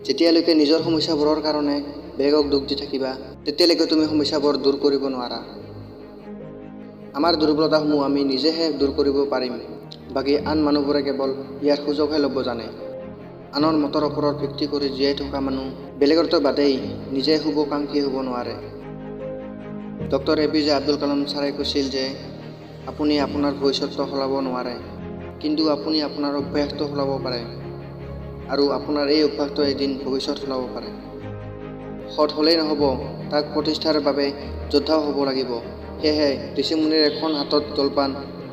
যেতিয়ালৈকে নিজৰ সমস্যাবোৰৰ কাৰণে বেলেগক দুখ দি থাকিবা, তেতিয়ালৈকে তুমি সমস্যাবোৰ দূৰ কৰিব নোৱাৰা। আমাৰ দুৰ্বলতাসমূহ আমি নিজেহে দূৰ কৰিব পাৰিম, বাকী আন মানুহবোৰে কেৱল ইয়াৰ সুযোগহে ল'ব জানে। আনৰ মতৰ ওপৰত ভিত্তি কৰি জীয়াই থকা মানুহ বেলেগৰতো বাদেই নিজে শুভাকাংক্ষী হ'ব নোৱাৰে। ডক্টৰ APJ আব্দুল কালাম ছাৰে কৈছিল যে আপুনি আপোনাৰ ভৱিষ্যতটো সলাব নোৱাৰে, কিন্তু আপুনি আপোনাৰ অভ্যাসটো সলাব পাৰে, আৰু আপোনাৰ এই অভ্যাসটো এদিন ভৱিষ্যত সলাব পাৰে। সৎ হ'লেই নহ'ব, তাক প্ৰতিষ্ঠাৰ বাবে যোদ্ধাও হ'ব লাগিব। সেয়েহে ঋষিমুনিৰ এখন হাতত জলপান,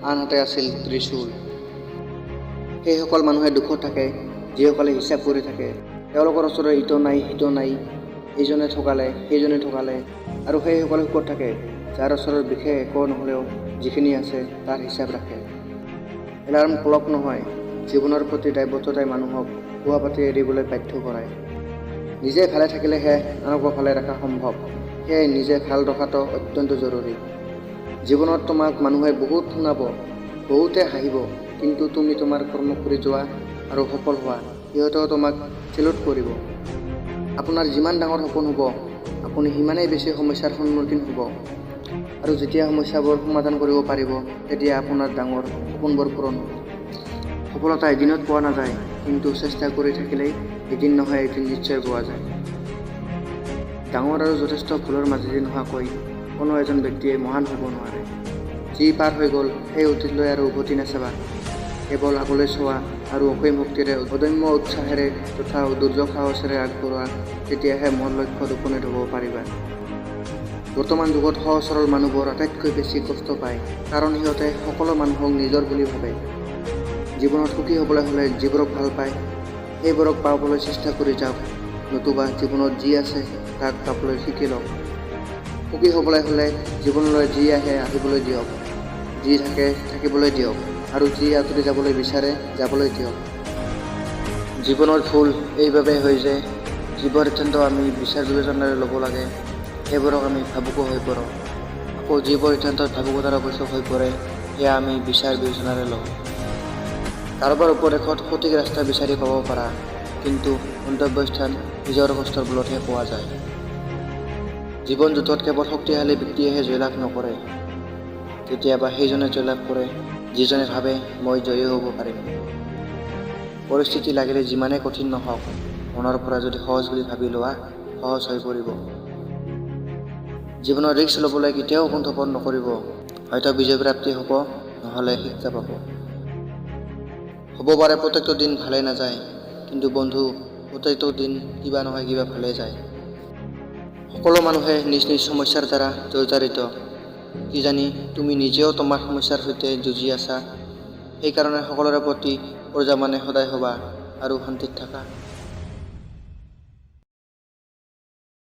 আন হাতে আছিল ত্ৰিশূল। সেইসকল মানুহে দুখত থাকে, যিসকলে হিচাপ কৰি থাকে। তেওঁলোকৰ ওচৰত ইটো নাই সিটো নাই, এইজনে ঠগালে সেইজনে ঠগালে, আৰু সেইসকলে সুখত থাকে, যাৰ ওচৰত বিশেষ একো নহ'লেও যিখিনি আছে তাৰ হিচাপ ৰাখে। এলাৰ্ম ক্লক নহয়, জীৱনৰ প্ৰতি দায়বদ্ধতাই মানুহক শুৱা পাতি এৰিবলৈ বাধ্য কৰায়। নিজে ভালে থাকিলেহে আনকো ভালে ৰখা সম্ভৱ। সেয়ে নিজে ভাল ৰখাটো অত্যন্ত জৰুৰী। জীৱনত তোমাক মানুহে বহুত শুনাব, বহুতে হাঁহিব, কিন্তু তুমি তোমাৰ কৰ্ম কৰি যোৱা আৰু সফল হোৱা, সিহঁতেও তোমাক চেলুট কৰিব। আপোনাৰ যিমান ডাঙৰ সপোন হ'ব, আপুনি সিমানেই বেছি সমস্যাৰ সন্মুখীন হ'ব, আৰু যেতিয়া সমস্যাবোৰ সমাধান কৰিব পাৰিব, তেতিয়া আপোনাৰ ডাঙৰ সপোনবোৰ পূৰণ হ'ব। সফলতা এদিনত পোৱা নাযায়, কিন্তু চেষ্টা কৰি থাকিলেই এদিন নহয় এদিন নিশ্চয় পোৱা যায়। ডাঙৰ আৰু যথেষ্ট ভুলৰ মাজেদি নোহোৱাকৈ কোনো এজন ব্যক্তিয়ে মহান হ'ব নোৱাৰে। যি পাৰ হৈ গ'ল সেই অতীতলৈ আৰু উভতি নাচাবা, কেৱল আগলৈ চোৱা আৰু অসীম শক্তিৰে অদম্য উৎসাহেৰে তথা দুৰ্যোগ সাহসেৰে আগবঢ়োৱা, তেতিয়াহে মূল লক্ষ্যত উপনীত হ'ব পাৰিবা। বৰ্তমান যুগত সহজ সৰল মানুহবোৰ আটাইতকৈ বেছি কষ্ট পায়, কাৰণ সিহঁতে সকলো মানুহক নিজৰ বুলি ভাবে। জীৱনত সুখী হ'বলৈ হ'লে যিবোৰক ভাল পায়, সেইবোৰক পাবলৈ চেষ্টা কৰি যাওক, নতুবা জীৱনত যি আছে তাক পাবলৈ শিকি লওক। সুখী হ'বলৈ হ'লে জীৱনলৈ যি আহে আহিবলৈ দিয়ক, যি থাকে থাকিবলৈ দিয়ক, আৰু যি আঁতৰি যাবলৈ বিচাৰে যাবলৈ দিয়ক। জীৱনৰ ভুল এইবাবে হয় যে যিবোৰ সিদ্ধান্ত আমি বিচাৰ বিবেচনাৰে ল'ব লাগে, সেইবোৰক আমি ভাবুক হৈ পৰোঁ। আকৌ যিবোৰ সিদ্ধান্তত ভাবুকতাৰ আৱশ্যক হৈ পৰে, সেয়া আমি বিচাৰ বিবেচনাৰে লওঁ। কাৰোবাৰ উপদেশত সঠিক ৰাস্তা বিচাৰি পাব পাৰা, কিন্তু গন্তব্যস্থান নিজৰ কষ্টৰ বলতহে পোৱা যায়। জীৱন যুদ্ধত কেৱল শক্তিশালী ব্যক্তিয়েহে জয়লাভ নকৰে, কেতিয়াবা সেইজনে জয়লাভ কৰে যিজনে ভাবে মই জয়ী হ'ব পাৰিম। পৰিস্থিতি লাগিলে যিমানেই কঠিন নহওক, মনৰ পৰা যদি সহজ বুলি ভাবি লোৱা, সহজ হৈ পৰিব। জীৱনৰ ৰিস্ক ল'বলৈ কেতিয়াও কুণ্ঠাবোধ নকৰিব, হয়তো বিজয় প্ৰাপ্তি হ'ব, নহ'লে শিক্ষা পাব। হ'ব পাৰে প্ৰত্যেকটো দিন ভালে নাযায়, কিন্তু বন্ধু প্ৰত্যেকটো দিন কিবা নহয় কিবা ভালে যায়। সকলো মানুহে নিজ নিজ সমস্যাৰ দ্বাৰা জৰ্জৰিত। কিজানি তুমি নিজেও তোমাৰ সমস্যাৰ সৈতে যুঁজি আছা। সেইকাৰণে সকলোৰে প্ৰতি প্ৰজামানে সদায় হ'বা আৰু শান্তিত থাকা।